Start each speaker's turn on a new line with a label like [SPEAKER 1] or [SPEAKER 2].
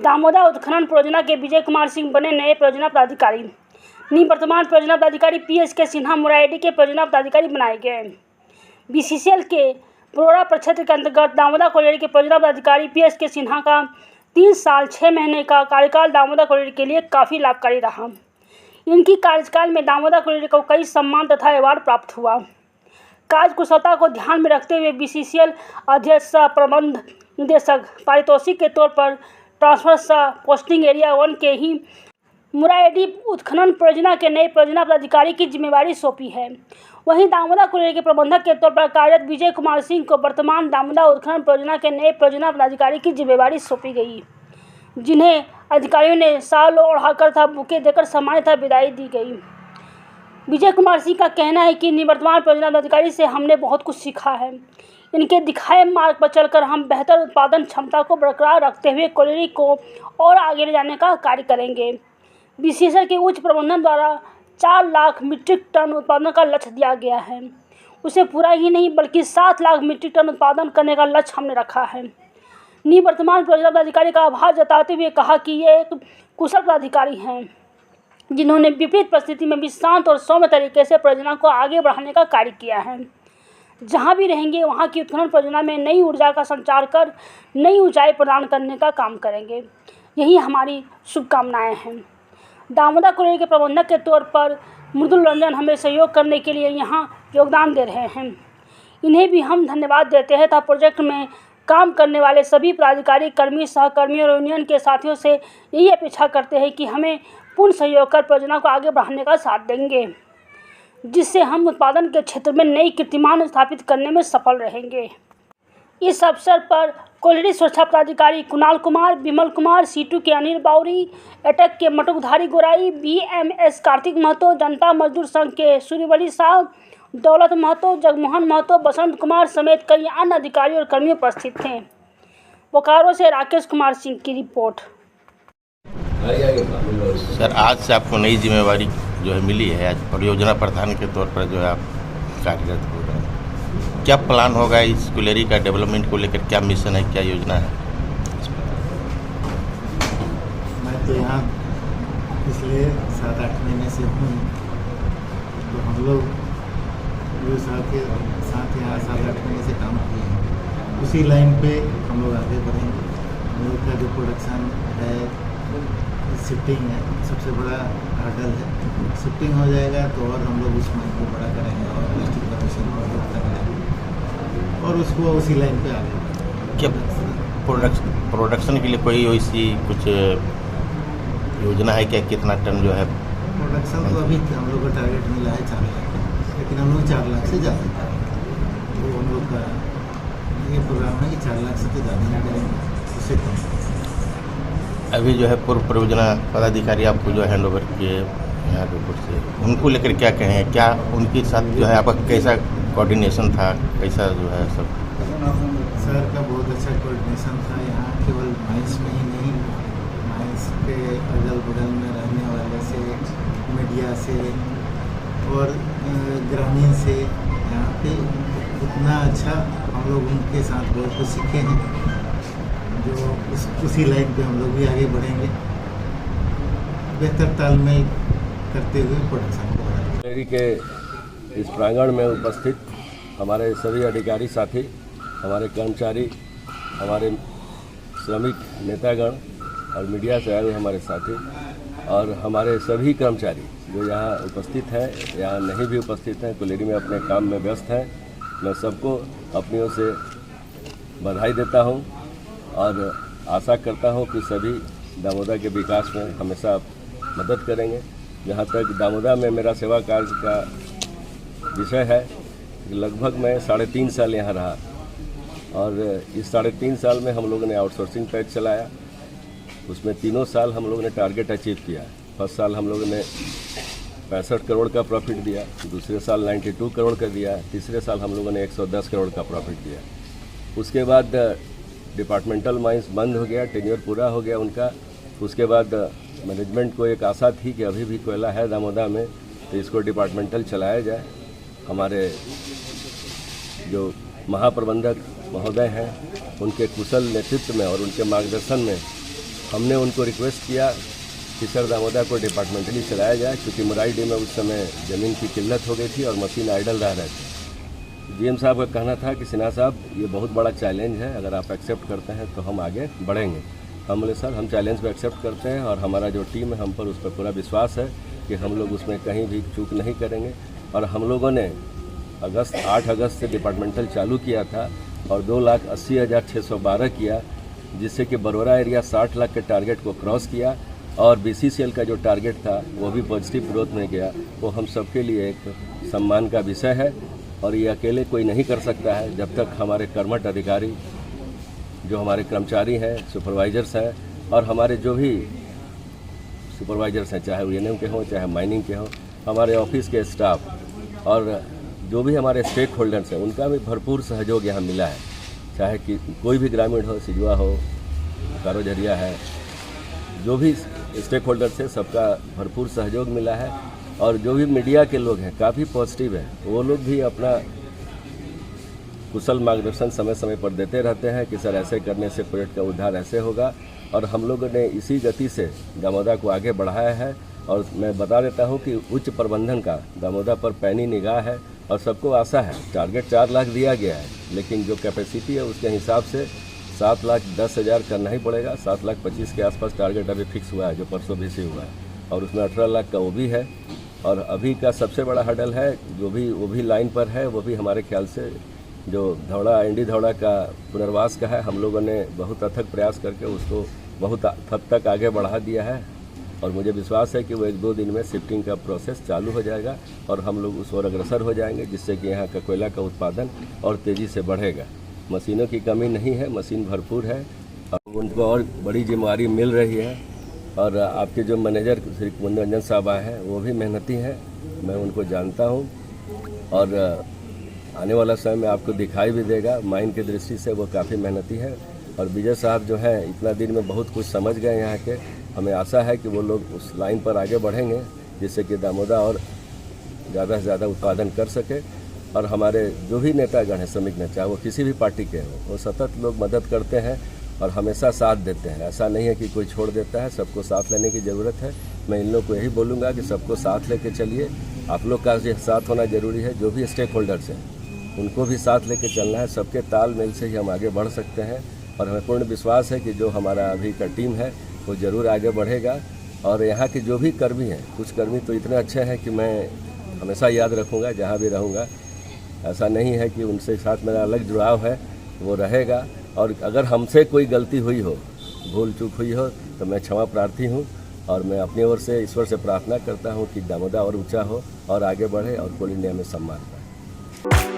[SPEAKER 1] दामोदा उत्खनन परियोजना के विजय कुमार सिंह बने नए परियोजना पदाधिकारी। निवर्तमान परियोजना पदाधिकारी पीएस के सिन्हा मुराएडी के परियोजना पदाधिकारी बनाए गए। बीसीसीएल के पुरोड़ा प्रक्षेत्र के अंतर्गत दामोदा कोलियरी के परियोजना पदाधिकारी पीएस के सिन्हा का 3 साल 6 महीने का कार्यकाल दामोदा कोलियरी के लिए काफ़ी लाभकारी रहा। इनकी कार्यकाल में दामोदा कोलियरी को कई सम्मान तथा अवार्ड प्राप्त हुआ। कार्य कुशलता को ध्यान में रखते हुए बीसीसीएल अध्यक्ष प्रबंध निदेशक पारितोषिक के तौर पर ट्रांसफर पोस्टिंग एरिया 1 के ही मुराएडी उत्खनन परियोजना के नए परियोजना पदाधिकारी की जिम्मेवारी सौंपी है। वहीं दामोदा कोलियरी के प्रबंधक के तौर पर कार्यरत विजय कुमार सिंह को वर्तमान दामोदा उत्खनन परियोजना के नए परियोजना पदाधिकारी की जिम्मेवारी सौंपी गई, जिन्हें अधिकारियों ने शाल ओढ़ाकर तथा बुके देकर सम्मानित तथा विदाई दी गई। विजय कुमार सिंह का कहना है कि निवर्तमान परियोजना पदाधिकारी से हमने बहुत कुछ सीखा है। इनके दिखाए मार्ग पर चलकर हम बेहतर उत्पादन क्षमता को बरकरार रखते हुए कोलियरी को और आगे ले जाने का कार्य करेंगे। बीसीसीएल के उच्च प्रबंधन द्वारा 4 लाख मीट्रिक टन उत्पादन का लक्ष्य दिया गया है। उसे पूरा ही नहीं बल्कि 7 लाख मीट्रिक टन उत्पादन करने का लक्ष्य हमने रखा है। निवर्तमान परियोजना पदाधिकारी का आभार जताते हुए कहा कि ये एक कुशल पदाधिकारी हैं, जिन्होंने विपरीत परिस्थिति में भी शांत और सौम्य तरीके से परियोजना को आगे बढ़ाने का कार्य किया है। जहां भी रहेंगे वहां की उत्खनन परियोजना में नई ऊर्जा का संचार कर नई ऊंचाई प्रदान करने का काम करेंगे। यही हमारी शुभकामनाएं हैं। दामोदा कोलियरी के प्रबंधक के तौर पर मृदुल रंजन हमें सहयोग करने के लिए यहां योगदान दे रहे हैं। इन्हें भी हम धन्यवाद देते हैं तथा प्रोजेक्ट में काम करने वाले सभी पदाधिकारी, कर्मी, सहकर्मी और यूनियन के साथियों से यही अपेक्षा करते हैं कि हमें पूर्ण सहयोग कर परियोजना को आगे बढ़ाने का साथ देंगे, जिससे हम उत्पादन के क्षेत्र में नई कीर्तिमान स्थापित करने में सफल रहेंगे। इस अवसर पर कोलियरी सुरक्षा पदाधिकारी कुणाल कुमार, विमल कुमार, सीटू के अनिल बाउरी, एटक के मटुकधारी गोराई, बीएमएस कार्तिक महतो, जनता मजदूर संघ के सूर्यवली साहब, दौलत महतो, जगमोहन महतो, बसंत कुमार समेत कई अन्य अधिकारी और कर्मी उपस्थित थे। बोकारो से राकेश कुमार सिंह की रिपोर्ट।
[SPEAKER 2] सर, आज से आपको नई जिम्मेवारी जो है मिली है। आज परियोजना प्रधान के तौर पर जो है आप कार्यरत हो रहे हैं। क्या प्लान होगा इस कोलियरी का डेवलपमेंट को लेकर? क्या मिशन है, क्या योजना है?
[SPEAKER 3] मैं तो यहाँ पिछले 7-8 महीने से हूँ, तो हम लोग जो साथ यहाँ 7-8 महीने से काम किए हैं, उसी लाइन पे हम लोग आगे बढ़ेंगे। हम लोग का जो प्रोडक्शन है, शिफ्टिंग है, सबसे बड़ा हर्डल है। शिफ्टिंग हो जाएगा तो और हम लोग उस माइंड को बड़ा करेंगे और प्लास्टिक प्रदूषण को रोकता करेंगे और उसको उसी लाइन पे आगे बढ़ेंगे।
[SPEAKER 2] क्या प्रोडक्शन के लिए कोई ऐसी कुछ योजना है क्या? कितना टन जो है
[SPEAKER 3] प्रोडक्शन? तो अभी हम लोग को टारगेट मिला है 4 लाख, लेकिन हम लोग 4 लाख से ज़्यादा करेंगे। तो हम लोग का ये प्रोग्राम है कि 4 लाख से तो ज़्यादा नहीं करेंगे, उससे कम।
[SPEAKER 2] अभी जो है पूर्व परियोजना पदाधिकारी आपको जो हैंड ओवर किए यहाँ पे से, उनको लेकर क्या कहें? क्या उनके साथ जो है आपका कैसा कोऑर्डिनेशन था, कैसा जो है सब?
[SPEAKER 3] सर का बहुत अच्छा कोऑर्डिनेशन था। यहाँ केवल माइंस में ही नहीं, माइंस के अगल बगल में रहने वाले से, मीडिया से और ग्रामीण से, यहाँ पे उतना अच्छा हम लोग उनके साथ बहुत कुछ सीखे हैं, जो उसी लाइन पे हम लोग भी आगे बढ़ेंगे, बेहतर तालमेल करते हुए प्रोडक्शन को बढ़ाएंगे।
[SPEAKER 4] कोलियरी के इस प्रांगण में उपस्थित हमारे सभी अधिकारी साथी, हमारे कर्मचारी, हमारे श्रमिक नेतागण और मीडिया से आए हुए हमारे साथी और हमारे सभी कर्मचारी जो यहाँ उपस्थित हैं या नहीं भी उपस्थित हैं, कोलियरी में अपने काम में व्यस्त हैं, मैं सबको अपनी ओर से बधाई देता हूँ और आशा करता हूँ कि सभी दामोदा के विकास में हमेशा मदद करेंगे। जहाँ तक दामोदा में मेरा सेवा कार्य का विषय है, लगभग मैं 3.5 साल यहाँ रहा और इस 3.5 साल में हम लोगों ने आउटसोर्सिंग पैच चलाया। उसमें 3 साल हम लोगों ने टारगेट अचीव किया। फर्स्ट साल हम लोगों ने 65 करोड़ का प्रॉफिट दिया, दूसरे साल 92 करोड़ का दिया, तीसरे साल हम लोगों ने 110 करोड़ का प्रॉफिट दिया। उसके बाद डिपार्टमेंटल माइंस बंद हो गया, टेन्योर पूरा हो गया उनका। उसके बाद मैनेजमेंट को एक आशा थी कि अभी भी कोयला है दामोदा में, तो इसको डिपार्टमेंटल चलाया जाए। हमारे जो महाप्रबंधक महोदय हैं, उनके कुशल नेतृत्व में और उनके मार्गदर्शन में हमने उनको रिक्वेस्ट किया कि सर दामोदा को डिपार्टमेंटली चलाया जाए, क्योंकि मुराईडी में उस समय ज़मीन की किल्लत हो गई थी और मशीन आइडल रह रहे थे। जीएम साहब का कहना था कि सिन्हा साहब ये बहुत बड़ा चैलेंज है, अगर आप एक्सेप्ट करते हैं तो हम आगे बढ़ेंगे। हम बोले सर हम चैलेंज को एक्सेप्ट करते हैं और हमारा जो टीम है हम पर उस पर पूरा विश्वास है कि हम लोग उसमें कहीं भी चूक नहीं करेंगे। और हम लोगों ने 8 अगस्त से डिपार्टमेंटल चालू किया था और 2,80,612 किया, जिससे कि बरोरा एरिया 60 लाख के टारगेट को क्रॉस किया और BCCL का जो टारगेट था वो भी पॉजिटिव ग्रोथ में गया। वो हम सबके लिए एक सम्मान का विषय है और ये अकेले कोई नहीं कर सकता है जब तक हमारे कर्मठ अधिकारी, जो हमारे कर्मचारी हैं, सुपरवाइजर्स हैं और हमारे जो भी सुपरवाइजर्स हैं, चाहे UNM के हों चाहे माइनिंग के हों, हमारे ऑफिस के स्टाफ और जो भी हमारे स्टेक होल्डर्स हैं, उनका भी भरपूर सहयोग यहाँ मिला है। चाहे कि कोई भी ग्रामीण हो, सिजवा हो, कारोझरिया है, जो भी स्टेक होल्डर्स है सबका भरपूर सहयोग मिला है। और जो भी मीडिया के लोग हैं काफ़ी पॉजिटिव है, वो लोग भी अपना कुशल मार्गदर्शन समय समय पर देते रहते हैं कि सर ऐसे करने से प्रोजेक्ट का उद्धार ऐसे होगा। और हम लोगों ने इसी गति से दामोदा को आगे बढ़ाया है। और मैं बता देता हूं कि उच्च प्रबंधन का दामोदा पर पैनी निगाह है और सबको आशा है। टारगेट 4 लाख दिया गया है, लेकिन जो कैपेसिटी है उसके हिसाब से 7,10,000 करना ही पड़ेगा। 7,25,000 के आसपास टारगेट अभी फिक्स हुआ है, जो परसों भी से हुआ है, और उसमें 18 लाख का वो भी है। और अभी का सबसे बड़ा हडल है वो भी लाइन पर है, वो भी हमारे ख्याल से जो इंडी धौड़ा का पुनर्वास का है, हम लोगों ने बहुत अथक प्रयास करके उसको बहुत हद तक आगे बढ़ा दिया है। और मुझे विश्वास है कि वो 1-2 दिन में शिफ्टिंग का प्रोसेस चालू हो जाएगा और हम लोग उस ओर अग्रसर हो जाएंगे, जिससे कि यहाँ का कोयला का उत्पादन और तेज़ी से बढ़ेगा। मशीनों की कमी नहीं है, मशीन भरपूर है और उनको और बड़ी जिम्मेदारी मिल रही है। और आपके जो मैनेजर श्री कुंदन रंजन साहब आए हैं वो भी मेहनती हैं, मैं उनको जानता हूँ और आने वाला समय में आपको दिखाई भी देगा। माइन की दृष्टि से वो काफ़ी मेहनती है। और विजय साहब जो हैं इतना दिन में बहुत कुछ समझ गए यहाँ के, हमें आशा है कि वो लोग उस लाइन पर आगे बढ़ेंगे, जिससे कि दामोदा और ज़्यादा से ज़्यादा उत्पादन कर सके। और हमारे जो भी नेतागण हैं श्रमिक नेता, चाहे वो किसी भी पार्टी के हों, वो सतत लोग मदद करते हैं और हमेशा साथ देते हैं। ऐसा नहीं है कि कोई छोड़ देता है, सबको साथ लेने की ज़रूरत है। मैं इन लोग को यही बोलूँगा कि सबको साथ लेके चलिए। आप लोग का साथ होना ज़रूरी है, जो भी स्टेक होल्डर्स हैं उनको भी साथ लेके चलना है। सबके तालमेल से ही हम आगे बढ़ सकते हैं और हमें पूर्ण विश्वास है कि जो हमारा अभी का टीम है वो ज़रूर आगे बढ़ेगा। और यहाँ के जो भी कर्मी हैं, कुछ कर्मी तो इतने अच्छे हैं कि मैं हमेशा याद रखूँगा जहाँ भी रहूँगा। ऐसा नहीं है कि उनसे साथ मेरा अलग जुड़ाव है, वो रहेगा। और अगर हमसे कोई गलती हुई हो, भूल चूक हुई हो, तो मैं क्षमा प्रार्थी हूँ और मैं अपनी ओर से ईश्वर से प्रार्थना करता हूँ कि दामोदा और ऊँचा हो और आगे बढ़े और कोल इंडिया में सम्मान पाए।